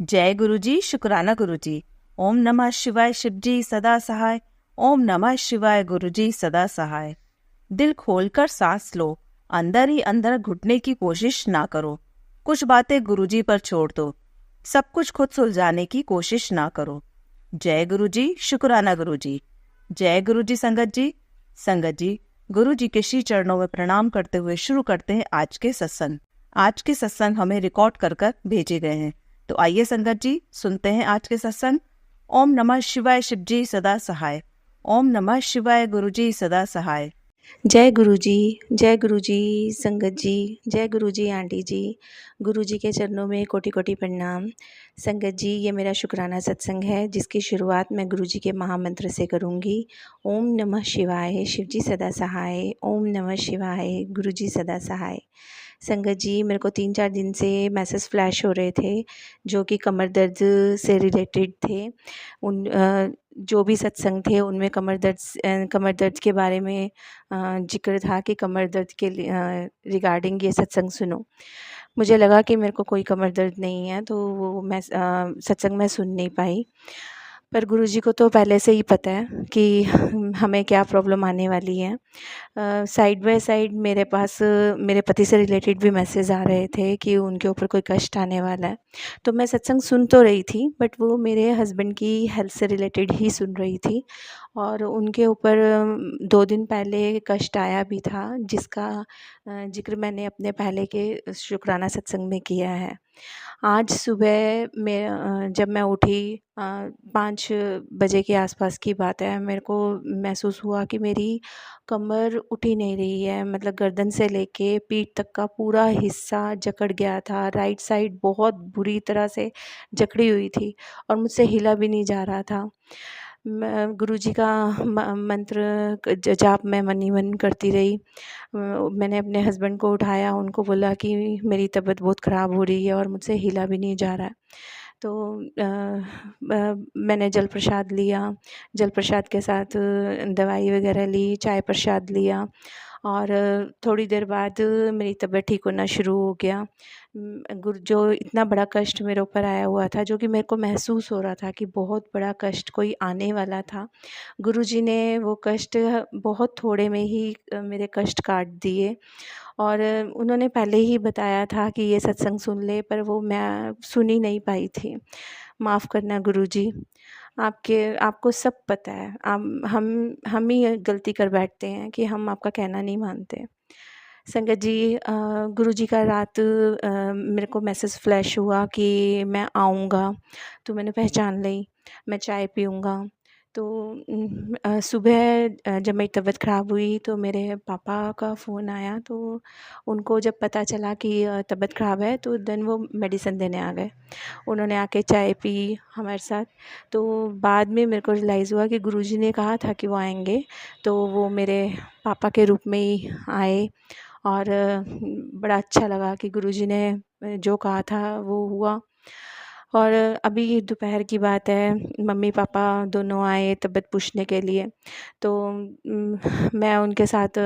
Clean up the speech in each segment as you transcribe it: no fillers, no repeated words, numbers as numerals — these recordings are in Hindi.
जय गुरुजी, शुक्राना गुरुजी। ओम नमः शिवाय शिवजी सदा सहाय। ओम नमः शिवाय गुरुजी सदा सहाय। दिल खोलकर सांस लो, अंदर ही अंदर घुटने की कोशिश ना करो। कुछ बातें गुरुजी पर छोड़ दो, सब कुछ खुद सुलझाने की कोशिश ना करो। जय गुरुजी, शुक्राना गुरुजी। जय गुरुजी संगत जी। संगत जी, गुरुजी के श्री चरणों में प्रणाम करते हुए शुरू करते हैं आज के सत्संग। आज के सत्संग हमें रिकॉर्ड कर कर भेजे गए हैं, तो आइए संगत जी सुनते हैं आज के सत्संग। ओम नमः शिवाय शिवजी सदा सहाय। ओम नमः शिवाय गुरुजी सदा सहाय। जय गुरुजी, जय गुरुजी, संगत जी, जय गुरुजी आंटी जी। गुरुजी के चरणों में कोटि कोटि प्रणाम। संगत जी, ये मेरा शुक्राना सत्संग है जिसकी शुरुआत मैं गुरुजी के महामंत्र से करूँगी। ओम नमः शिवाय, शिवजी सदा सहाय। ओम नमः शिवाय, गुरुजी सदा सहाय। संगत जी, मेरे को 3-4 दिन से मैसेज फ्लैश हो रहे थे जो कि कमर दर्द से रिलेटेड थे। जो भी सत्संग थे उनमें कमर दर्द के बारे में ज़िक्र था कि कमर दर्द के रिगार्डिंग ये सत्संग सुनो। मुझे लगा कि मेरे को कोई कमर दर्द नहीं है, तो वो मैं सत्संग में सुन नहीं पाई। पर गुरुजी को तो पहले से ही पता है कि हमें क्या प्रॉब्लम आने वाली है। साइड बाय साइड मेरे पास मेरे पति से रिलेटेड भी मैसेज आ रहे थे कि उनके ऊपर कोई कष्ट आने वाला है। तो मैं सत्संग सुन तो रही थी, बट वो मेरे हस्बैंड की हेल्थ से रिलेटेड ही सुन रही थी। और उनके ऊपर 2 दिन पहले कष्ट आया भी था, जिसका ज़िक्र मैंने अपने पहले के शुक्राना सत्संग में किया है। आज सुबह जब मैं उठी 5 बजे के आसपास की बात है, मेरे को महसूस हुआ कि मेरी कमर उठ ही नहीं रही है। मतलब गर्दन से लेके पीठ तक का पूरा हिस्सा जकड़ गया था। राइट साइड बहुत बुरी तरह से जकड़ी हुई थी और मुझसे हिला भी नहीं जा रहा था। मैं गुरुजी का मंत्र जाप मैं मन ही मन करती रही। मैंने अपने हस्बैंड को उठाया, उनको बोला कि मेरी तबीयत बहुत ख़राब हो रही है और मुझसे हिला भी नहीं जा रहा है। तो मैंने जल प्रसाद लिया, जल प्रसाद के साथ दवाई वगैरह ली, चाय प्रसाद लिया और थोड़ी देर बाद मेरी तबीयत ठीक होना शुरू हो गया। गुरु जो इतना बड़ा कष्ट मेरे ऊपर आया हुआ था, जो कि मेरे को महसूस हो रहा था कि बहुत बड़ा कष्ट कोई आने वाला था, गुरुजी ने वो कष्ट बहुत थोड़े में ही मेरे कष्ट काट दिए। और उन्होंने पहले ही बताया था कि ये सत्संग सुन ले, पर वो मैं सुन ही नहीं पाई थी। माफ़ करना गुरुजी, आपको सब पता है। हम ही गलती कर बैठते हैं कि हम आपका कहना नहीं मानते। संगत जी, गुरुजी का रात मेरे को मैसेज फ्लैश हुआ कि मैं आऊँगा, तो मैंने पहचान ली, मैं चाय पीऊँगा। तो सुबह जब मेरी तबीयत ख़राब हुई तो मेरे पापा का फ़ोन आया, तो उनको जब पता चला कि तबीयत ख़राब है, तो देन वो मेडिसिन देने आ गए। उन्होंने आके चाय पी हमारे साथ। तो बाद में मेरे को रियलाइज़ हुआ कि गुरुजी ने कहा था कि वो आएँगे, तो वो मेरे पापा के रूप में ही आए। और बड़ा अच्छा लगा कि गुरुजी ने जो कहा था वो हुआ। और अभी दोपहर की बात है, मम्मी-पापा दोनों आए तबीयत पूछने के लिए, तो मैं उनके साथ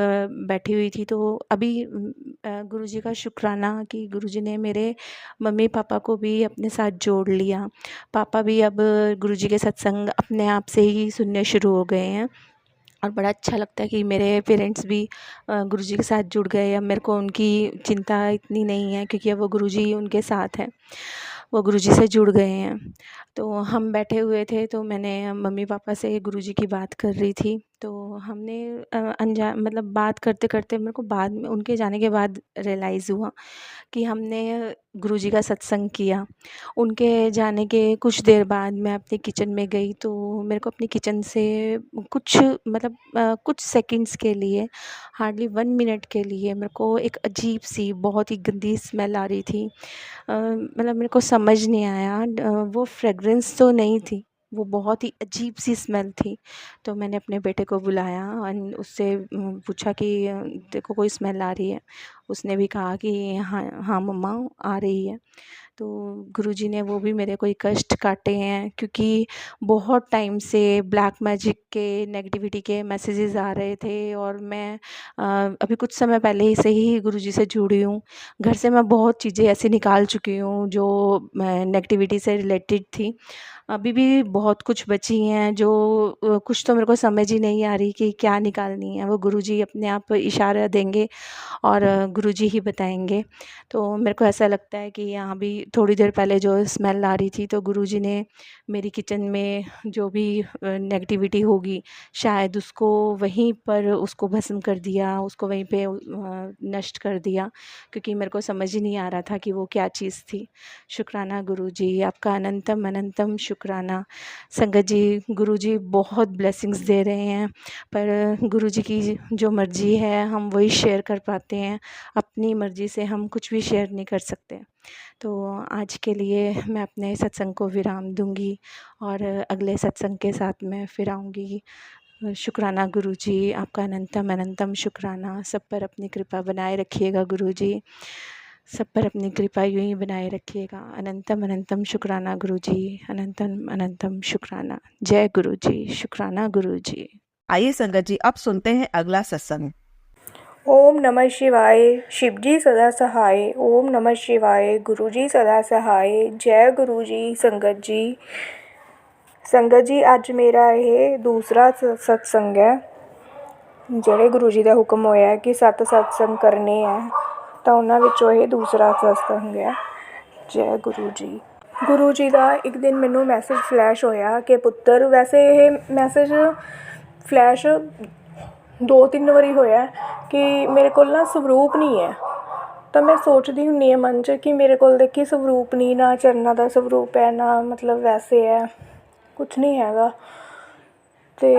बैठी हुई थी। तो अभी गुरुजी का शुक्राना कि गुरुजी ने मेरे मम्मी-पापा को भी अपने साथ जोड़ लिया। पापा भी अब गुरुजी के सत्संग अपने आप से ही सुनने शुरू हो गए हैं। और बड़ा अच्छा लगता है कि मेरे पेरेंट्स भी गुरुजी के साथ जुड़ गए। अब मेरे को उनकी चिंता इतनी नहीं है, क्योंकि अब वो गुरुजी उनके साथ हैं, वो गुरुजी से जुड़ गए हैं। तो हम बैठे हुए थे, तो मैंने मम्मी-पापा से गुरुजी की बात कर रही थी, तो हमने मतलब बात करते-करते मेरे को बाद में उनके जाने के बाद रियलाइज़ हुआ कि हमने गुरुजी का सत्संग किया। उनके जाने के कुछ देर बाद मैं अपनी किचन में गई, तो मेरे को अपनी किचन से कुछ मतलब कुछ सेकंड्स के लिए, हार्डली 1 मिनट के लिए मेरे को एक अजीब-सी बहुत ही गंदी स्मेल आ रही थी। मतलब मेरे को समझ नहीं आया, वो फ्रेग्रेंस तो नहीं थी, वो बहुत ही अजीब-सी स्मेल थी। तो मैंने अपने बेटे को बुलाया और उससे पूछा कि तेरे को कोई स्मेल आ रही है? उसने भी कहा कि हाँ, हाँ मम्मा आ रही है। तो गुरुजी ने वो भी मेरे कोई कष्ट काटे हैं, क्योंकि बहुत टाइम से ब्लैक मैजिक के नेगेटिविटी के मैसेजेस आ रहे थे, और मैं अभी कुछ समय पहले ही से ही गुरुजी से जुड़ी हूँ। घर से मैं बहुत चीज़ें ऐसी निकाल चुकी हूँ जो नेगेटिविटी से रिलेटेड थी। अभी भी बहुत कुछ बची हैं जो कुछ तो मेरे को समझ ही नहीं आ रही कि क्या निकालनी है। वो गुरुजी अपने आप इशारा देंगे और गुरुजी ही बताएंगे। तो मेरे को ऐसा लगता है कि यहाँ भी थोड़ी देर पहले जो स्मेल आ रही थी, तो गुरुजी ने मेरी किचन में जो भी नेगेटिविटी होगी शायद उसको वहीं पर उसको भस्म कर दिया, उसको वहीं पे नष्ट कर दिया, क्योंकि मेरे को समझ ही नहीं आ रहा था कि वो क्या चीज़ थी। शुक्राना गुरुजी, आपका अनंतम अनंतम शुक्राना। संगत जी, गुरुजी बहुत ब्लेसिंग्स दे रहे हैं, पर गुरुजी की जो मर्ज़ी है हम वही शेयर कर पाते हैं। अपनी मर्ज़ी से हम कुछ भी शेयर नहीं कर सकते। तो आज के लिए मैं अपने सत्संग को विराम दूंगी और अगले सत्संग के साथ मैं फिर आऊँगी। शुक्राना गुरुजी, आपका अनंतम अनंतम शुक्राना। सब पर अपनी कृपा बनाए रखिएगा गुरुजी, सब पर अपनी कृपा यूं ही बनाए रखिएगा। अनंतम अनंतम शुक्राना गुरुजी, अनंतम अनंतम शुक्राना। जय गुरुजी, शुक्राना गुरुजी। आइए संगत जी, अब सुनते हैं अगला सत्संग। ओम नमः शिवाय, शिवजी सदा सहाय। ओम नमः शिवाय, गुरुजी सदा सहाय। जय गुरुजी। संगत जी ਅੱਜ ਮੇਰਾ ਇਹ ਦੂਸਰਾ ਸਤਸੰਗ ਹੈ। ਜਿਹੜੇ ਗੁਰੂ ਜੀ ਦਾ ਹੁਕਮ ਹੋਇਆ ਕਿ 7 ਸਤਸੰਗ ਕਰਨੇ ਆ, ਤਾਂ ਉਹਨਾਂ ਵਿੱਚੋਂ ਇਹ ਦੂਸਰਾ ਸਤਸੰਗ ਹੈ। ਜੈ ਗੁਰੂ ਜੀ। ਗੁਰੂ ਜੀ ਦਾ ਇੱਕ ਦਿਨ ਮੈਨੂੰ ਮੈਸੇਜ ਫਲੈਸ਼ ਹੋਇਆ ਕਿ ਪੁੱਤਰ, ਵੈਸੇ ਇਹ ਮੈਸੇਜ ਫਲੈਸ਼ 2-3 ਵਾਰੀ ਹੋਇਆ ਕਿ ਮੇਰੇ ਕੋਲ ਨਾ ਸਵਰੂਪ ਨਹੀਂ ਹੈ। ਤਾਂ ਮੈਂ ਸੋਚਦੀ ਹੁੰਦੀ ਹਾਂ ਮਨ 'ਚ ਕਿ ਮੇਰੇ ਕੋਲ ਦੇਖੀ ਸਵਰੂਪ ਨਹੀਂ, ਨਾ ਚਰਨਾਂ ਦਾ ਸਵਰੂਪ ਹੈ, ਨਾ ਮਤਲਬ ਵੈਸੇ ਹੈ, ਕੁਛ ਨਹੀਂ ਹੈਗਾ। ਅਤੇ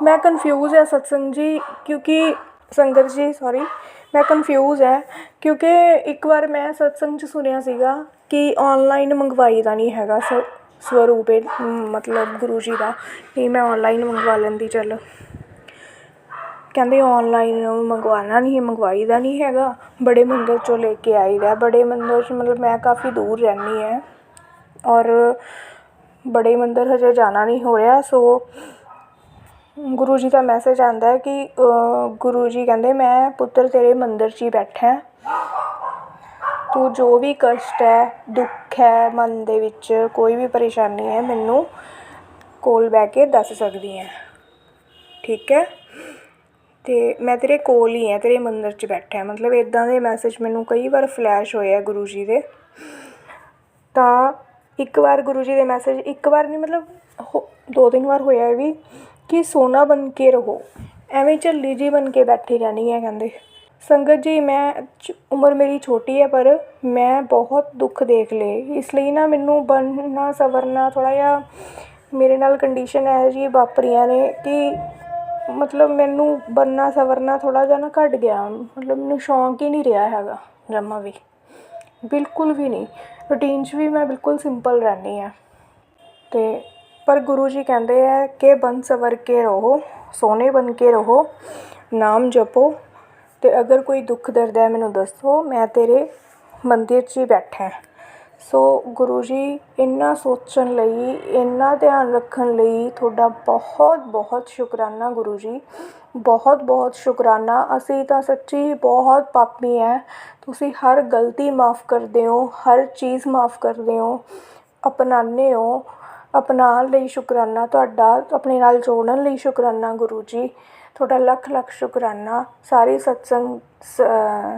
ਮੈਂ ਕਨਫਿਊਜ਼ ਹੈ ਸਤਸੰਗ ਜੀ, ਕਿਉਂਕਿ ਸੰਗਤ ਜੀ ਸੌਰੀ, ਮੈਂ ਕਨਫਿਊਜ਼ ਹੈ ਕਿਉਂਕਿ ਇੱਕ ਵਾਰ ਮੈਂ ਸਤਸੰਗ 'ਚ ਸੁਣਿਆ ਸੀਗਾ ਕਿ ਔਨਲਾਈਨ ਮੰਗਵਾਈ ਦਾ ਨਹੀਂ ਹੈਗਾ ਸਵਰੂਪ ਮਤਲਬ ਗੁਰੂ ਜੀ ਦਾ। ਨਹੀਂ, ਮੈਂ ਔਨਲਾਈਨ ਮੰਗਵਾ ਲੈਂਦੀ ਚੱਲ। ਕਹਿੰਦੇ ਔਨਲਾਈਨ ਮੰਗਵਾਉਣਾ ਨਹੀਂ, ਮੰਗਵਾਈ ਦਾ ਨਹੀਂ ਹੈਗਾ, ਬੜੇ ਮੰਦਰ 'ਚੋਂ ਲੈ ਕੇ ਆਈਦਾ। ਬੜੇ ਮੰਦਰ 'ਚ ਮਤਲਬ ਮੈਂ ਕਾਫੀ ਦੂਰ ਰਹਿੰਦੀ ਹਾਂ ਔਰ ਬੜੇ ਮੰਦਰ ਹਜੇ ਜਾਣਾ ਨਹੀਂ ਹੋ ਰਿਹਾ। ਸੋ ਗੁਰੂ ਜੀ ਦਾ ਮੈਸੇਜ ਆਉਂਦਾ ਹੈ ਕਿ ਗੁਰੂ ਜੀ ਕਹਿੰਦੇ, ਮੈਂ ਪੁੱਤਰ ਤੇਰੇ ਮੰਦਰ 'ਚ ਹੀ ਬੈਠਾ, ਤੂੰ ਜੋ ਵੀ ਕਸ਼ਟ ਹੈ, ਦੁੱਖ ਹੈ ਮਨ ਦੇ ਵਿੱਚ, ਕੋਈ ਵੀ ਪਰੇਸ਼ਾਨੀ ਹੈ, ਮੈਨੂੰ ਕੋਲ ਬਹਿ ਕੇ ਦੱਸ ਸਕਦੀ ਹੈ, ਠੀਕ ਹੈ। ਅਤੇ ਮੈਂ ਤੇਰੇ ਕੋਲ ਹੀ ਹਾਂ, ਤੇਰੇ ਮੰਦਰ 'ਚ ਬੈਠਾ। ਮਤਲਬ ਇੱਦਾਂ ਦੇ ਮੈਸੇਜ ਮੈਨੂੰ ਕਈ ਵਾਰ ਫਲੈਸ਼ ਹੋਏ ਆ ਗੁਰੂ ਜੀ ਦੇ। ਤਾਂ ਇੱਕ ਵਾਰ ਗੁਰੂ ਜੀ ਦੇ ਮੈਸੇਜ, ਇੱਕ ਵਾਰ ਨਹੀਂ ਮਤਲਬ 2-3 ਵਾਰ ਹੋਇਆ ਵੀ ਕਿ ਸੋਨਾ ਬਣ ਕੇ ਰਹੋ, ਐਵੇਂ ਝੱਲੀ ਜੀ ਬਣ ਕੇ ਬੈਠੀ ਰਹਿਣੀ ਹੈ ਕਹਿੰਦੇ। ਸੰਗਤ ਜੀ, ਮੈਂ ਉਮਰ ਮੇਰੀ ਛੋਟੀ ਹੈ ਪਰ ਮੈਂ ਬਹੁਤ ਦੁੱਖ ਦੇਖ ਲਏ, ਇਸ ਲਈ ਨਾ ਮੈਨੂੰ ਬਣਨਾ ਸਵਰਨਾ ਥੋੜ੍ਹਾ ਜਿਹਾ ਮੇਰੇ ਨਾਲ ਕੰਡੀਸ਼ਨ ਇਹੋ ਜਿਹੀ ਵਾਪਰੀਆਂ ਨੇ ਕਿ ਮਤਲਬ ਮੈਨੂੰ ਬਣਨਾ ਸਵਰਨਾ ਥੋੜ੍ਹਾ ਜਿਹਾ ਨਾ ਘੱਟ ਗਿਆ। ਮਤਲਬ ਮੈਨੂੰ ਸ਼ੌਂਕ ਹੀ ਨਹੀਂ ਰਿਹਾ ਹੈਗਾ ਜਮਾਂ ਵੀ, ਬਿਲਕੁਲ ਵੀ ਨਹੀਂ। ਰੂਟੀਨ 'ਚ ਵੀ ਮੈਂ ਬਿਲਕੁਲ ਸਿੰਪਲ ਰਹਿੰਦੀ ਹਾਂ। ਅਤੇ ਪਰ ਗੁਰੂ ਜੀ ਕਹਿੰਦੇ ਹੈ ਕਿ ਬਨ ਸਵਰ ਕੇ ਰਹੋ, ਸੋਹਣੇ ਬਣ ਕੇ ਰਹੋ, ਨਾਮ ਜਪੋ, ਅਤੇ ਅਗਰ ਕੋਈ ਦੁੱਖ ਦਰਦ ਹੈ ਮੈਨੂੰ ਦੱਸੋ, ਮੈਂ ਤੇਰੇ ਮੰਦਿਰ 'ਚ ਹੀ ਬੈਠਾ। ਸੋ ਗੁਰੂ ਜੀ, ਇੰਨਾ ਸੋਚਣ ਲਈ, ਇੰਨਾ ਧਿਆਨ ਰੱਖਣ ਲਈ ਤੁਹਾਡਾ ਬਹੁਤ ਬਹੁਤ ਸ਼ੁਕਰਾਨਾ ਗੁਰੂ ਜੀ, ਬਹੁਤ ਬਹੁਤ ਸ਼ੁਕਰਾਨਾ। ਅਸੀਂ ਤਾਂ ਸੱਚੀ ਬਹੁਤ ਪਾਪੀ ਹੈ, ਤੁਸੀਂ ਹਰ ਗਲਤੀ ਮਾफ़ ਕਰਦੇ ਹੋ, ਹਰ ਚੀਜ਼ ਮਾफ़ ਕਰਦੇ ਹੋ, ਅਪਣਾਉਂਦੇ ਹੋ। ਅਪਣਾਉਣ ਲਈ ਸ਼ੁਕਰਾਨਾ ਤੁਹਾਡਾ, ਆਪਣੇ ਨਾਲ ਜੋੜਨ ਲਈ ਸ਼ੁਕਰਾਨਾ ਗੁਰੂ ਜੀ, ਤੁਹਾਡਾ ਲੱਖ ਲੱਖ ਸ਼ੁਕਰਾਨਾ।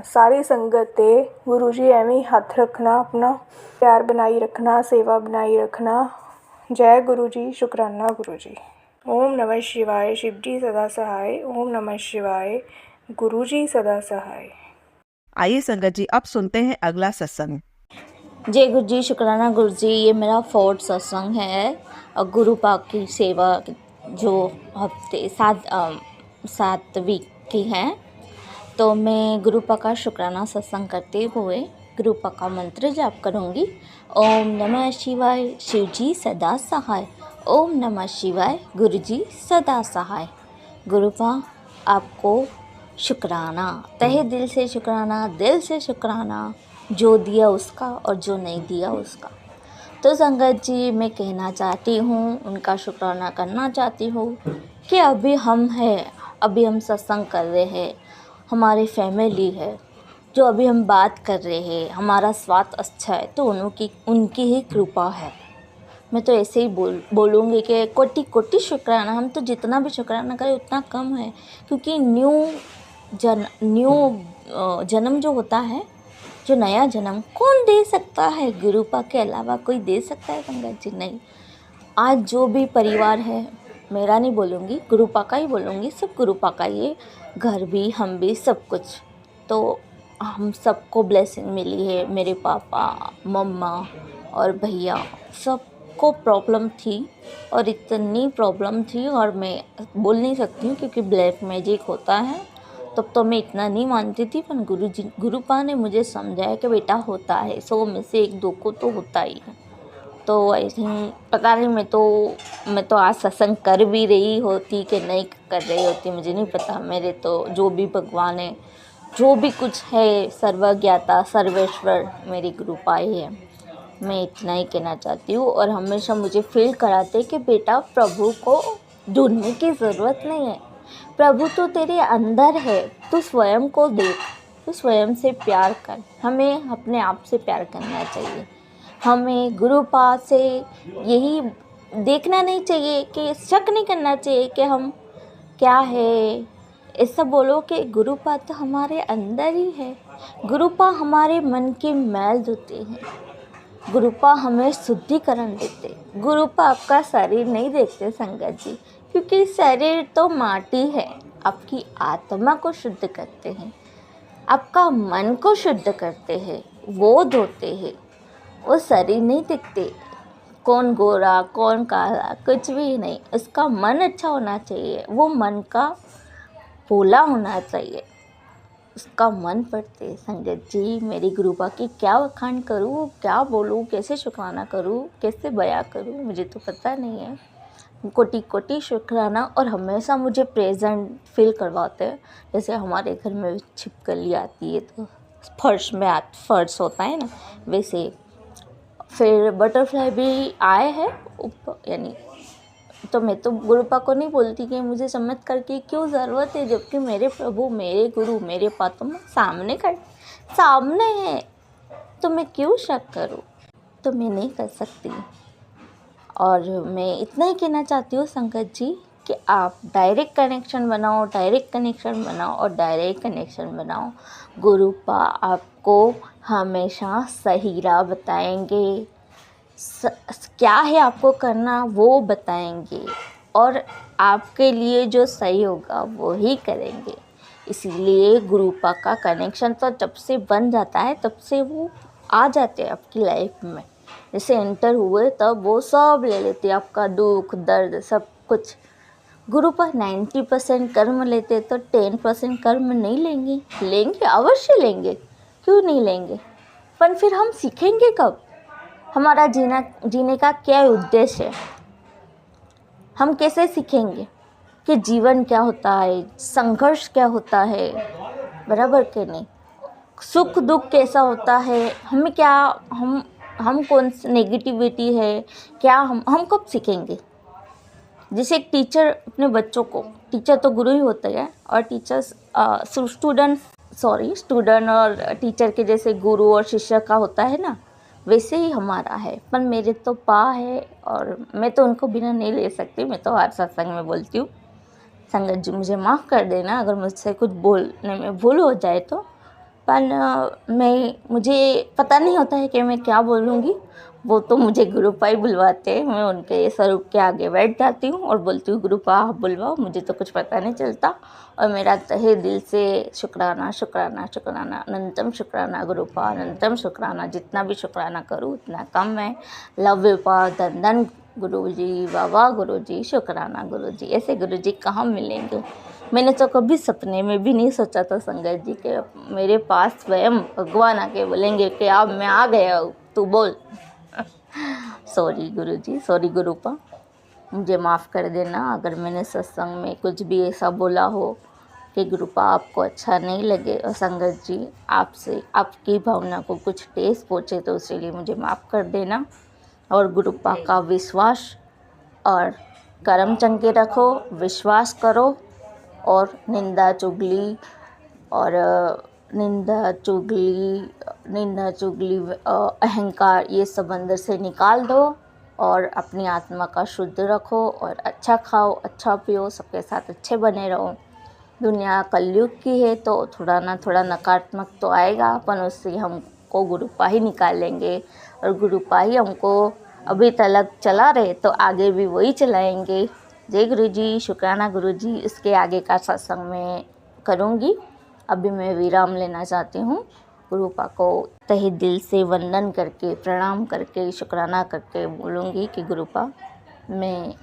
ਸਾਰੀ ਸੰਗਤ 'ਤੇ ਗੁਰੂ ਜੀ ਐਵੇਂ ਹੀ ਹੱਥ ਰੱਖਣਾ, ਆਪਣਾ ਪਿਆਰ ਬਣਾਈ ਰੱਖਣਾ, ਸੇਵਾ ਬਣਾਈ ਰੱਖਣਾ। ਜੈ ਗੁਰੂ ਜੀ, ਸ਼ੁਕਰਾਨਾ ਗੁਰੂ ਜੀ। ओम नमः शिवाय, शिवजी सदा सहाय। ओम नमः शिवाय, गुरु जी सदा सहाय। आइए संगत जी, अब सुनते हैं अगला सत्संग। जय गुरु जी, शुक्राना गुरु जी। ये मेरा 4th सत्संग है और गुरु पाक की सेवा जो हफ्ते 7 वीक की है। तो मैं गुरु पाक का शुक्राना सत्संग करते हुए गुरु पाक का मंत्र जाप करूँगी। ओम नमः शिवाय, शिवजी सदा सहाय। ओम नमः शिवाय, गुरुजी सदा सहाय। गुरुपा आपको शुक्राना, तहे दिल से शुक्राना, दिल से शुक्राना। जो दिया उसका और जो नहीं दिया उसका। तो संगत जी, मैं कहना चाहती हूँ, उनका शुक्राना करना चाहती हूँ कि अभी हम हैं, अभी हम सत्संग कर रहे हैं, हमारी फैमिली है, जो अभी हम बात कर रहे हैं, हमारा स्वास्थ्य अच्छा है, तो उनकी ही कृपा है। मैं तो ऐसे ही बोलूँगी कि कोटि कोटि शुक्राना। हम तो जितना भी शुक्राना करें उतना कम है, क्योंकि न्यू जन्म जो होता है, जो नया जन्म कौन दे सकता है? गुरुपा के अलावा कोई दे सकता है संगत जी? नहीं। आज जो भी परिवार है, मेरा नहीं बोलूँगी, गुरुपा का ही बोलूँगी, सब गुरुपा का ही है, घर भी, हम भी, सब कुछ। तो हम सबको ब्लेसिंग मिली है। मेरे पापा, मम्मा और भैया सबको प्रॉब्लम थी, और इतनी प्रॉब्लम थी, और मैं बोल नहीं सकती हूँ क्योंकि ब्लैक मैजिक होता है। तब तो मैं इतना नहीं मानती थी, पर गुरुपा ने मुझे समझाया कि बेटा होता है, 100 में से 1-2 को तो होता ही है। तो आई थिंक पता नहीं, मैं तो आज सत्संग कर भी रही होती कि नहीं कर रही होती, मुझे नहीं पता। मेरे तो जो भी भगवान है, जो भी कुछ है, सर्वज्ञाता सर्वेश्वर मेरी गुरुपा ही है। मैं इतना ही कहना चाहती हूँ। और हमेशा मुझे फील कराते कि बेटा, प्रभु को ढूंढने की ज़रूरत नहीं है, प्रभु तो तेरे अंदर है, तू स्वयं को देख, तू स्वयं से प्यार कर। हमें अपने आप से प्यार करना चाहिए। हमें गुरुपा से यही देखना नहीं चाहिए, कि शक नहीं करना चाहिए कि हम क्या है। ऐसा बोलो कि गुरुपा तो हमारे अंदर ही है। गुरुपा हमारे मन की मैल धोते हैं, गुरुपा हमें शुद्धिकरण देते। गुरुपा आपका शरीर नहीं देखते संगत जी, क्योंकि शरीर तो माटी है। आपकी आत्मा को शुद्ध करते हैं, आपका मन को शुद्ध करते हैं, वो धोते हैं। वो शरीर नहीं दिखते, कौन गोरा कौन काला, कुछ भी नहीं। उसका मन अच्छा होना चाहिए, वो मन का भोला होना चाहिए, उसका मन पड़ते। संगत जी, मेरी गुरुपा की क्या वखान करूँ, क्या बोलूँ, कैसे शुक्राना करूँ, कैसे बयां करूँ, मुझे तो पता नहीं है। कोटि कोटि शुक्राना। और हमेशा मुझे प्रेजेंट फील करवाते हैं। जैसे हमारे घर में छिपकली आती है तो फर्श फर्श होता है ना, वैसे फिर बटरफ्लाई भी आए हैं यानी। तो मैं तो गुरुपा को नहीं बोलती कि मुझे चमत्कार की क्यों ज़रूरत है, जबकि मेरे प्रभु, मेरे गुरु, मेरे पातम सामने है, तो मैं क्यों शक करूँ? तो मैं नहीं कर सकती। और मैं इतना ही कहना चाहती हूँ संगत जी, कि आप डायरेक्ट कनेक्शन बनाओ। गुरुपा आपको हमेशा सही राह बताएंगे, क्या है आपको करना वो बताएंगे, और आपके लिए जो सही होगा वो ही करेंगे। इसीलिए गुरुपा का कनेक्शन तो जब से बन जाता है, तब से वो आ जाते हैं आपकी लाइफ में। जैसे एंटर हुए तब वो सब ले लेते, आपका दुख दर्द सब कुछ। गुरुपा 90% कर्म लेते, तो 10% कर्म नहीं लेंगे अवश्य लेंगे, क्यों नहीं लेंगे? पर फिर हम सीखेंगे कब? हमारा जीने का क्या उद्देश्य है? हम कैसे सीखेंगे कि जीवन क्या होता है, संघर्ष क्या होता है, बराबर के नहीं? सुख दुख कैसा होता है, हमें क्या, हम कौन सी नेगेटिविटी है क्या, हम कब सीखेंगे? जैसे एक टीचर अपने बच्चों को, टीचर तो गुरु ही होता है, और टीचर्स स्टूडेंट और टीचर के जैसे गुरु और शिष्य का होता है ना, वैसे ही हमारा है। पर मेरे तो पा है, और मैं तो उनको बिना नहीं ले सकती। मैं तो हर सत्संग में बोलती हूँ, संगत जी मुझे माफ़ कर देना अगर मुझसे कुछ बोलने में भूल हो जाए तो। पर मुझे पता नहीं होता है कि मैं क्या बोलूँगी, वो तो मुझे गुरुपा ही बुलवाते हैं। मैं उनके स्वरूप के आगे बैठ जाती हूँ और बोलती हूँ, गुरुपा आप बुलवाओ, मुझे तो कुछ पता नहीं चलता। और मेरा तहे दिल से शुक्राना, अनंतम शुक्राना गुरुपा, अनंतम शुक्राना। जितना भी शुक्राना करूँ उतना कम है। लव यू पा, धन गुरुजी, बाबा गुरुजी, शुक्राना गुरुजी। ऐसे गुरुजी कहाँ मिलेंगे? मैंने तो कभी सपने में भी नहीं सोचा था संगत जी के मेरे पास स्वयं भगवान आके बोलेंगे कि अब मैं आ गया हूँ, तू बोल। सॉरी गुरुजी, सॉरी गुरुपा, मुझे माफ़ कर देना अगर मैंने सत्संग में कुछ भी ऐसा बोला हो कि गुरुपा आपको अच्छा नहीं लगे और संगत जी आपसे आपकी भावना को कुछ ठेस पहुँचे तो उसके लिए मुझे माफ़ कर देना। और गुरुपा का विश्वास और कर्म चंगे रखो, विश्वास करो और निंदा चुगली और निंदा चुगली अहंकार ये सब अंदर से निकाल दो और अपनी आत्मा का शुद्ध रखो और अच्छा खाओ, अच्छा पियो, सबके साथ अच्छे बने रहो। दुनिया कलयुग की है तो थोड़ा ना थोड़ा नकारात्मक तो आएगा, पर उससे हमको गुरुपा ही निकालेंगे और गुरुपा ही हमको अभी तक चला रहे तो आगे भी वही चलाएंगे। जय गुरु जी, शुक्राना गुरु जी। इसके आगे का सत्संग में करूँगी। अभी मैं विराम लेना चाहती हूँ। गुरुपा को तहे दिल से वंदन करके, प्रणाम करके, शुक्राना करके बोलूँगी कि गुरुपा मैं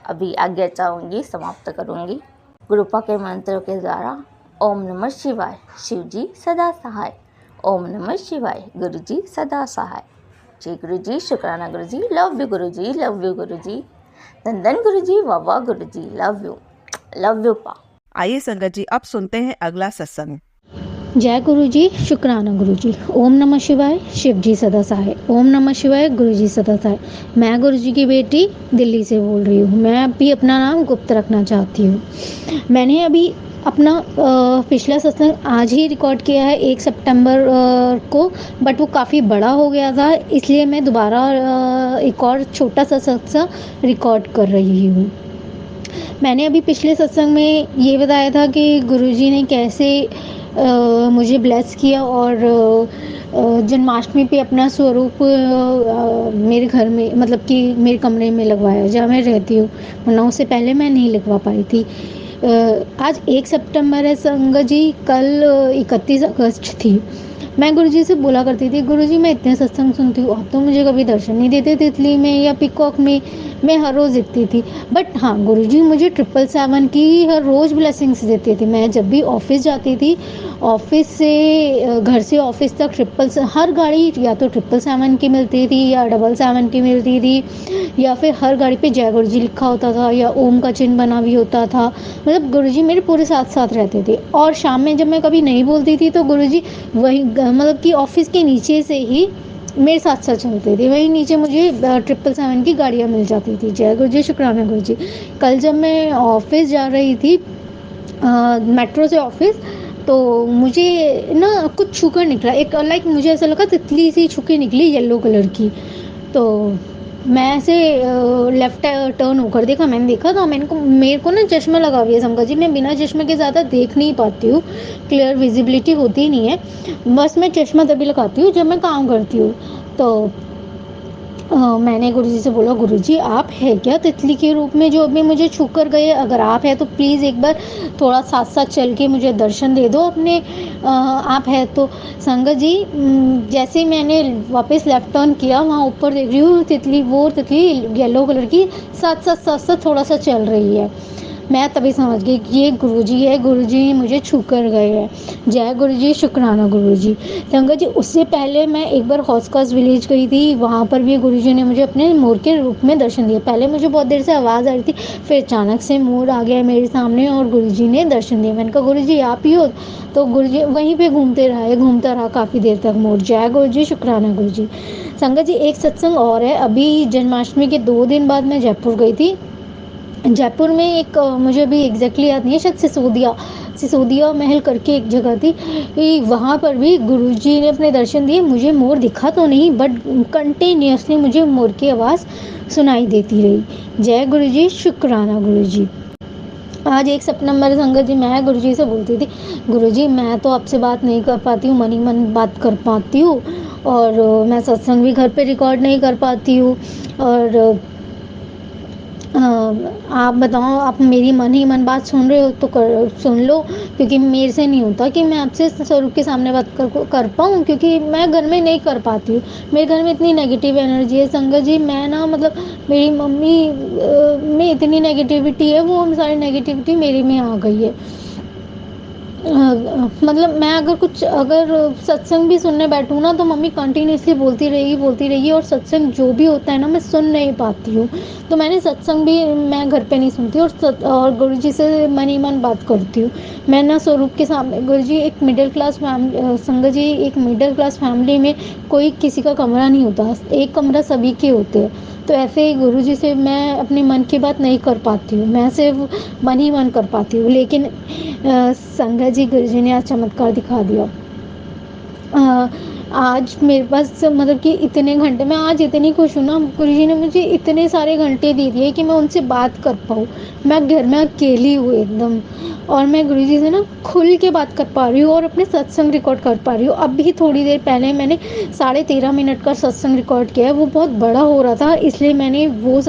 अभी आज्ञा चाहूँगी, समाप्त करूँगी। गुरुपा के मंत्रों के द्वारा ओम नमः शिवाय, शिव जी सदा सहाय। ओम नमः शिवाय, गुरु जी सदा सहाय। जय गुरु जी, शुक्राना गुरु जी, love you Guru ji, love you गुरु जी, धन गुरु जी, वाह गुरु जी, लव यू पा। आइए संगत जी, अब सुनते हैं अगला सत्संग। जय गुरु जी, शुक्राना गुरु जी। ओम नमः शिवाय, शिव जी सदा सहाय। ओम नमः शिवाय, गुरु जी सदा सहाय। मैं गुरु जी की बेटी दिल्ली से बोल रही हूँ। मैं भी अपना नाम गुप्त रखना चाहती हूँ। मैंने अभी अपना पिछला सत्संग आज ही रिकॉर्ड किया है 1 सितंबर को, बट वो काफ़ी बड़ा हो गया था, इसलिए मैं दोबारा एक और छोटा सा सत्संग रिकॉर्ड कर रही हूँ। मैंने अभी पिछले सत्संग में ये बताया था कि गुरुजी ने कैसे मुझे ब्लेस किया और जन्माष्टमी पे अपना स्वरूप मेरे घर में, मतलब कि मेरे कमरे में लगवाया जहाँ मैं रहती हूँ, वरना उससे पहले मैं नहीं लगवा पाई थी। आज 1 सितंबर है संगत जी, कल 31 अगस्त थी। मैं गुरुजी से बोला करती थी, गुरुजी मैं इतने सत्संग सुनती हूँ, आप तो मुझे कभी दर्शन नहीं देते तितली में या पिकॉक में, मैं हर रोज़ दिखती थी। बट हाँ, गुरुजी मुझे 777 की हर रोज़ ब्लेसिंग्स देते थे। मैं जब भी ऑफिस जाती थी, ऑफिस से घर से ऑफिस तक हर गाड़ी या तो 777 की मिलती थी या 777 की मिलती थी, या फिर हर गाड़ी पे जय गुरुजी लिखा होता था या ओम का चिन्ह बना भी होता था। मतलब गुरुजी मेरे पूरे साथ साथ रहते थे। और शाम में जब मैं कभी नहीं बोलती थी तो गुरुजी वही, मतलब कि ऑफिस के नीचे से ही मेरे साथ साथ चलते थे। वहीं नीचे मुझे 777 की गाड़ियाँ मिल जाती थी। जय गुरु जी, शुक्राना गुरु जी। कल जब मैं ऑफिस जा रही थी मेट्रो से ऑफिस, तो मुझे ना कुछ छूकर निकला, एक लाइक मुझे ऐसा लगा तितली सी छुके निकली येलो कलर की। तो मैं ऐसे लेफ्ट टर्न होकर देखा, मैंने देखा तो मेरे को ना चश्मा लगा हुआ है संगत जी। मैं बिना चश्मे के ज़्यादा देख नहीं पाती हूँ, क्लियर विजिबिलिटी होती नहीं है। बस मैं चश्मा तभी लगाती हूँ जब मैं काम करती हूँ। तो मैंने गुरुजी से बोला, गुरुजी आप है क्या तितली के रूप में जो अभी मुझे छू कर गए? अगर आप है तो प्लीज़ एक बार थोड़ा साथ साथ चल के मुझे दर्शन दे दो अपने, आप है तो। संगत जी जैसे ही मैंने वापस लेफ्ट टर्न किया, वहाँ ऊपर देख रही हूँ तितली, वो तितली येलो कलर की साथ साथ थोड़ा सा चल रही है। मैं तभी समझ गई कि ये गुरुजी है, गुरुजी मुझे छू कर गए हैं। जय गुरुजी, शुक्राना गुरुजी। संगत जी उससे पहले मैं एक बार हौसकास विलेज गई थी, वहाँ पर भी गुरुजी ने मुझे अपने मोर के रूप में दर्शन दिया। पहले मुझे बहुत देर से आवाज़ आ रही थी, फिर अचानक से मोर आ गया मेरे सामने और गुरुजी ने दर्शन दिया। मैंने कहा गुरुजी आप ही हो? तो गुरुजी वहीं पर घूमता रहा काफ़ी देर तक मोर। जय गुरुजी, शुक्राना गुरुजी। संगत जी एक सत्संग और है, अभी जन्माष्टमी के 2 दिन बाद मैं जयपुर गई थी। जयपुर में एक मुझे अभी एग्जैक्टली याद नहीं है, शायद सिसोदिया महल करके एक जगह थी, वहाँ पर भी गुरुजी ने अपने दर्शन दिए। मुझे मोर दिखा तो नहीं, बट कंटिन्यूसली मुझे मोर की आवाज़ सुनाई देती रही। जय गुरुजी, शुक्राना गुरुजी। आज 1 सितंबर संगत जी, मैं गुरुजी से बोलती थी, गुरुजी मैं तो आपसे बात नहीं कर पाती हूँ, मन ही मन बात कर पाती हूँ, और मैं सत्संग भी घर पे रिकॉर्ड नहीं कर पाती हूँ, और आप बताओ, आप मेरी मन ही मन बात सुन रहे हो तो सुन लो, क्योंकि मेरे से नहीं होता कि मैं आपसे स्वरूप के सामने बात कर पाऊँ, क्योंकि मैं घर में नहीं कर पाती हूँ। मेरे घर में इतनी नेगेटिव एनर्जी है संगत जी, मैं ना मतलब मेरी मम्मी में इतनी नेगेटिविटी है, वो सारी नेगेटिविटी मेरे में आ गई है। मतलब मैं अगर सत्संग भी सुनने बैठूँ ना तो मम्मी कंटिन्यूअसली बोलती रहेगी और सत्संग जो भी होता है ना मैं सुन नहीं पाती हूँ। तो मैंने सत्संग भी मैं घर पे नहीं सुनती और गुरुजी से मन ही मन बात करती हूँ। मैं ना स्वरूप के सामने गुरुजी एक मिडिल क्लास संगत जी एक मिडिल क्लास फैमिली में कोई किसी का कमरा नहीं होता, एक कमरा सभी के होते हैं। तो ऐसे ही गुरुजी से मैं अपने मन की बात नहीं कर पाती हूँ, मैं सिर्फ मन ही मन कर पाती हूँ। लेकिन संगत जी गुरुजी ने आज चमत्कार दिखा दिया। आज मेरे पास मतलब कि इतने घंटे, मैं आज इतनी खुश हूँ ना, गुरुजी ने मुझे इतने सारे घंटे दे दिए कि मैं उनसे बात कर पाऊँ। मैं घर में अकेली हूँ एकदम, और मैं गुरुजी से ना खुल के बात कर पा रही हूँ और अपने सत्संग रिकॉर्ड कर पा रही हूँ। अभी थोड़ी देर पहले मैंने 13.5 मिनट का सत्संग रिकॉर्ड किया है। वो बहुत बड़ा हो रहा था, इसलिए मैंने वो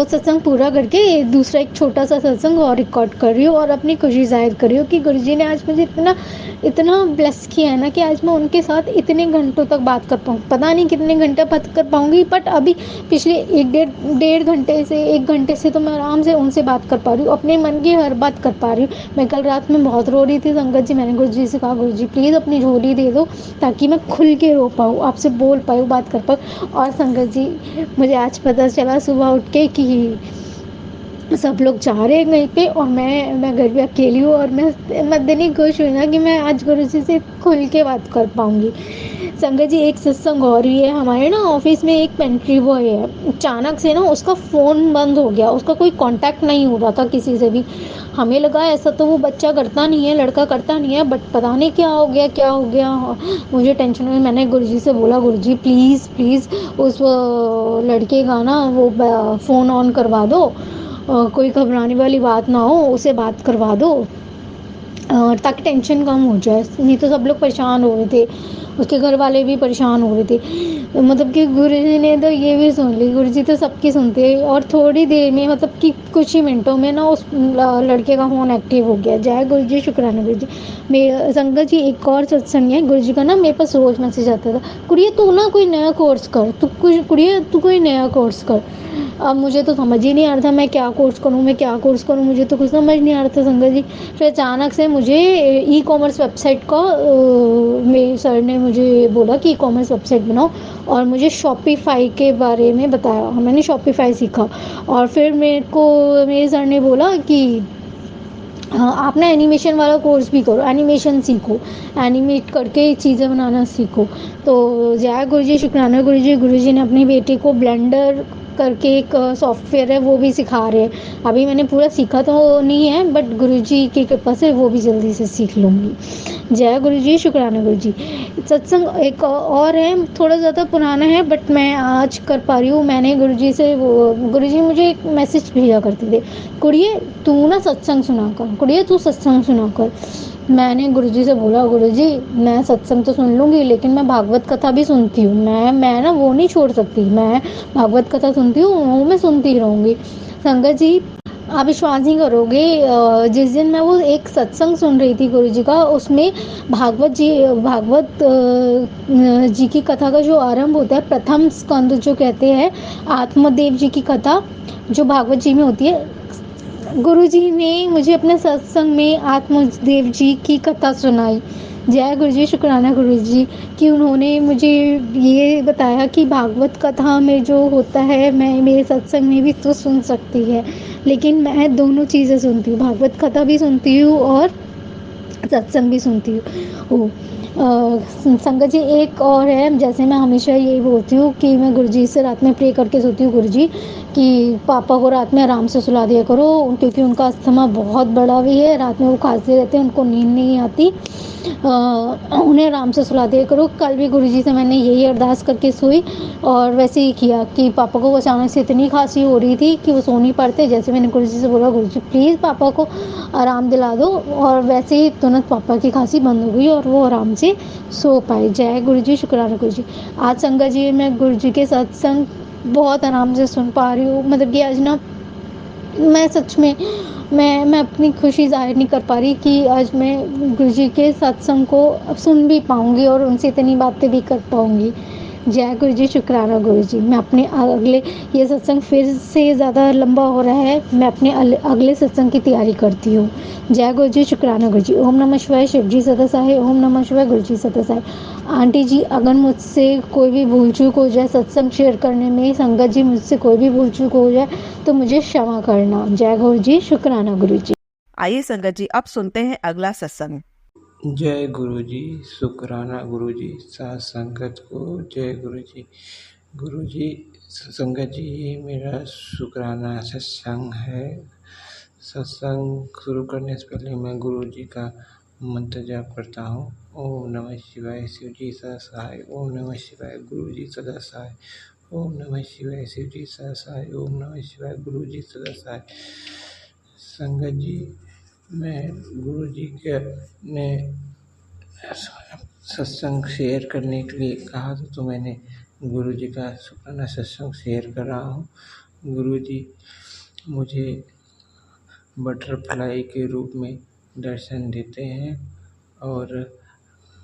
सत्संग पूरा करके दूसरा एक छोटा सा सत्संग और रिकॉर्ड कर रही हूँ और अपनी खुशी जाहिर कर रही हूँ कि गुरुजी ने आज मुझे इतना ब्लेस किया है ना कि आज मैं उनके साथ इतने घंटों तक बात कर पाऊँ। पता नहीं कितने घंटे बात कर पाऊँगी, बट अभी पिछले डेढ़ घंटे से 1 घंटे से तो मैं आराम से उनसे बात कर पा रही हूँ, अपने मन की हर बात कर पा रही हूँ। मैं कल रात में बहुत रो रही थी संगत जी, मैंने गुरुजी से कहा गुरुजी प्लीज़ अपनी झोली दे दो ताकि मैं खुल के रो पाऊँ, आपसे बोल पाऊँ, बात कर पाऊँ। और संगत जी मुझे आज पता चला सुबह उठ के कि सब लोग जा रहे हैं कहीं पे और मैं घर पे अकेली हूँ और मैं इतनी खुश हुई ना कि मैं आज गुरुजी से खुल के बात कर पाऊँगी। संगत जी एक सत्संग और ही है। हमारे ना ऑफिस में एक पेंट्री बॉय है, अचानक से ना उसका फ़ोन बंद हो गया, उसका कोई कांटेक्ट नहीं हो रहा था किसी से भी। हमें लगा ऐसा तो वो बच्चा करता नहीं है, लड़का करता नहीं है, बट पता नहीं क्या हो गया। मुझे टेंशन हुई, मैंने गुरुजी से बोला गुरुजी प्लीज़ उस लड़के का ना वो फ़ोन ऑन करवा दो, कोई घबराने वाली बात ना हो, उसे बात करवा दो ताकि टेंशन कम हो जाए। नहीं तो सब लोग परेशान हो रहे थे, उसके घर वाले भी परेशान हो रहे थे। मतलब कि गुरुजी ने तो ये भी सुन ली, गुरुजी तो सबकी सुनते हैं। और थोड़ी देर में मतलब कि कुछ ही मिनटों में ना उस लड़के का फ़ोन एक्टिव हो गया। जय गुरुजी, शुक्राना गुरुजी। मेरे संगत जी एक और सत्संग है, गुरुजी का ना मेरे पास रोज़ मैसेज आता था, कुड़िए तू ना कोई नया कोर्स कर, तू कोई नया कोर्स कर। अब मुझे तो समझ ही नहीं आ रहा था मैं क्या कोर्स करूँ, मुझे तो कुछ समझ नहीं आ रहा था संगत जी। फिर अचानक से मुझे ई कॉमर्स वेबसाइट का मेरे सर ने मुझे बोला कि ई कॉमर्स वेबसाइट बनाओ और मुझे शॉपिफाई के बारे में बताया। मैंने शॉपिफाई सीखा और फिर मेरे सर ने बोला कि हाँ आप ना एनिमेशन वाला कोर्स भी करो, एनिमेशन सीखो, एनिमेट करके चीज़ें बनाना सीखो। तो जय गुरुजी, शुक्राना गुरुजी। गुरुजी ने अपनी बेटी को ब्लेंडर करके एक सॉफ्टवेयर है वो भी सिखा रहे हैं। अभी मैंने पूरा सीखा तो नहीं है, बट गुरुजी की कृपा से वो भी जल्दी से सीख लूँगी। जय गुरुजी, शुक्राना गुरुजी। सत्संग एक और है, थोड़ा ज़्यादा पुराना है बट मैं आज कर पा रही हूँ। मैंने गुरुजी मुझे एक मैसेज भेजा करते थे, कुड़िए तू ना सत्संग सुना कर, कुड़िए तू सत्संग सुना कर। मैंने गुरुजी से बोला गुरुजी मैं सत्संग तो सुन लूँगी लेकिन मैं भागवत कथा भी सुनती हूँ, मैं ना वो नहीं छोड़ सकती, मैं भागवत कथा सुनती हूँ, वो मैं सुनती ही रहूँगी। संगत जी आप विश्वास नहीं करोगे, जिस दिन मैं वो एक सत्संग सुन रही थी गुरुजी का, उसमें भागवत जी की कथा का जो आरंभ होता है, प्रथम स्कंद जो कहते हैं, आत्मदेव जी की कथा जो भागवत जी में होती है, गुरुजी ने मुझे अपने सत्संग में आत्मदेव जी की कथा सुनाई। जय गुरुजी, शुक्राना गुरुजी कि उन्होंने मुझे ये बताया कि भागवत कथा में जो होता है मैं मेरे सत्संग में भी तो सुन सकती है। लेकिन मैं दोनों चीज़ें सुनती हूँ, भागवत कथा भी सुनती हूँ और सत्संग भी सुनती हूँ। संगत जी एक और है, जैसे मैं हमेशा यही बोलती हूँ कि मैं गुरुजी से रात में प्रे करके सोती हूँ, गुरुजी कि पापा को रात में आराम से सुला दिया करो क्योंकि उनका अस्थमा बहुत बड़ा भी है, रात में वो खांसते रहते हैं, उनको नींद नहीं आती, उन्हें आराम से सुला दिया करो। कल भी गुरुजी से मैंने यही अरदास करके सोई और वैसे ही किया कि पापा को अचानक से इतनी खांसी हो रही थी कि वो सो नहीं पाते। जैसे मैंने गुरुजी से बोला गुरुजी प्लीज़ पापा को आराम दिला दो, और वैसे ही तुरंत पापा की खांसी बंद हो गई और वो आराम से सो पाए। जय गुरुजी, शुक्राना गुरुजी। आज संगत जी मैं गुरुजी के सत्संग बहुत आराम से सुन पा रही हूँ। मतलब कि आज ना मैं सच में मैं अपनी खुशी जाहिर नहीं कर पा रही कि आज मैं गुरुजी के सत्संग को सुन भी पाऊँगी और उनसे इतनी बातें भी कर पाऊँगी। जय गुरु जी, शुक्राना गुरु जी। मैं अपने अगले, ये सत्संग फिर से ज़्यादा लंबा हो रहा है, मैं अपने अगले सत्संग की तैयारी करती हूँ। जय गुरु जी, शुक्राना गुरु जी। ओम नमः शिवाय, शिव जी सदा सहाय। ओम नमः शिवाय, गुरु जी सदा सहाय। आंटी जी, अगर मुझसे कोई भी भूल चूक हो जाए सत्संग शेयर करने में, संगत जी मुझसे कोई भी भूल चूक हो जाए तो मुझे क्षमा करना। जय गुरु जी, शुक्राना गुरु जी। आइए संगत जी, अब सुनते हैं अगला सत्संग। जय गुरु जी, शुक्राना गुरु जी, साथ संगत को जय गुरु जी। गुरु जी, संगत जी, ये मेरा शुक्राना सत्संग है। सत्संग शुरू करने से पहले मैं गुरु जी का मंत्र जाप करता हूँ। ओम नमः शिवाय, शिव जी सदा सहाय। ओम नमः शिवाय, गुरु जी सदा सहाय। ओम नमः शिवाय, शिव जी सदा सहाय। ओम नमः शिवाय, गुरु जी सदा सहाय। संगत जी, मैं गुरु जी के ने सत्संग शेयर करने के लिए कहा तो मैंने गुरु जी का शुक्राना सत्संग शेयर कर रहा हूँ। गुरु जी मुझे बटरफ्लाई के रूप में दर्शन देते हैं और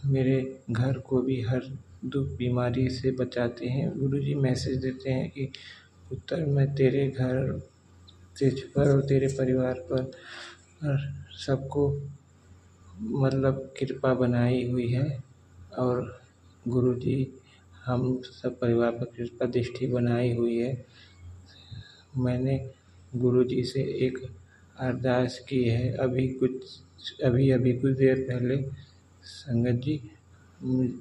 मेरे घर को भी हर दुख बीमारी से बचाते हैं। गुरु जी मैसेज देते हैं कि पुत्र, मैं तेरे घर तुझ पर और तेरे परिवार पर सबको मतलब कृपा बनाई हुई है और गुरु जी हम सब परिवार पर कृपा दृष्टि बनाई हुई है। मैंने गुरु जी से एक अरदास की है अभी कुछ देर पहले। संगत जी,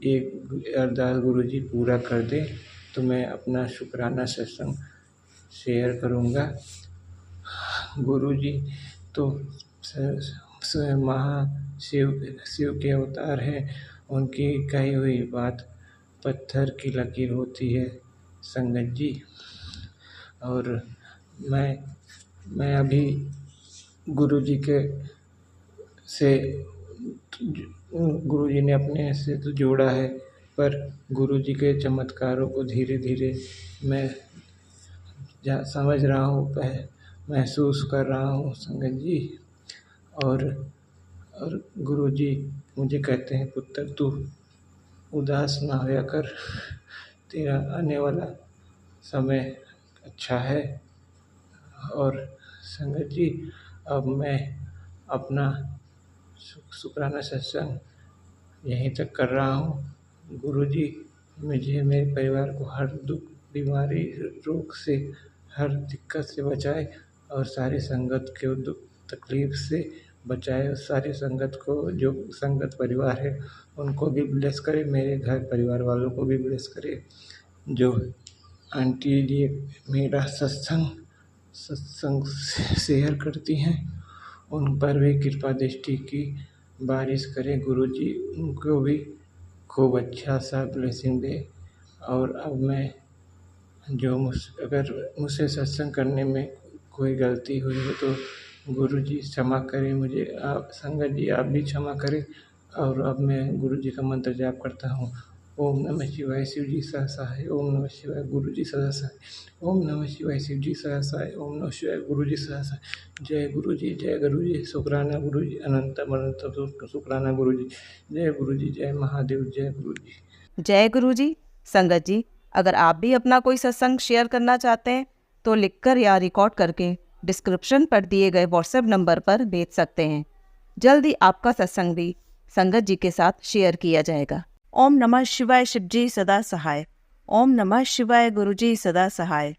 एक अरदास गुरु जी पूरा कर दे तो मैं अपना शुक्राना सत्संग शेयर करूँगा। गुरु जी तो शिव के अवतार हैं। उनकी कही हुई बात पत्थर की लकीर होती है संगत जी। और मैं अभी गुरु जी ने अपने से तो जोड़ा है, पर गुरु जी के चमत्कारों को धीरे धीरे मैं समझ रहा हूँ, महसूस कर रहा हूँ संगत जी। और गुरु जी मुझे कहते हैं, पुत्र तू उदास ना होया कर, तेरा आने वाला समय अच्छा है। और संगत जी, अब मैं अपना शुक्राना सत्संग यहीं तक कर रहा हूँ। गुरु जी मुझे, मेरे परिवार को हर दुख बीमारी रोग से, हर दिक्कत से बचाए और सारी संगत के दुख तकलीफ से बचाए। और सारी संगत को, जो संगत परिवार है उनको भी ब्लेस करे, मेरे घर परिवार वालों को भी ब्लेस करे। जो आंटी जी मेरा सत्संग शेयर करती हैं उन पर भी कृपा दृष्टि की बारिश करे गुरु जी, उनको भी खूब अच्छा सा ब्लेसिंग दे। और अब मैं अगर मुझसे सत्संग करने में कोई गलती हुई हो तो गुरु जी क्षमा करें मुझे, आप संगत जी आप भी क्षमा करें। और अब मैं गुरु जी का मंत्र जाप करता हूँ। ओम नमः शिवाय, शिव जी सदा सहाय। ओम नमः शिवाय, गुरु जी सदा सहाय। ओम नमः शिवाय, शिव जी सदा सहाय। ओम नमः शिवाय, गुरु जी सदा सहाय। जय गुरु जी, जय गुरु जी, शुक्राना गुरु जी, अनंत अनंत शुक्राना गुरु जी। जय गुरु जी, जय महादेव, जय गुरु जी। जय गुरु जी। संगत जी, अगर आप भी अपना कोई सत्संग शेयर करना चाहते हैं तो लिखकर या रिकॉर्ड करके डिस्क्रिप्शन पर दिए गए व्हाट्सएप नंबर पर भेज सकते हैं। जल्दी आपका सत्संग भी संगत जी के साथ शेयर किया जाएगा। ओम नमः शिवाय, शिव जी सदा सहाय। ओम नमः शिवाय, गुरु जी सदा सहाय।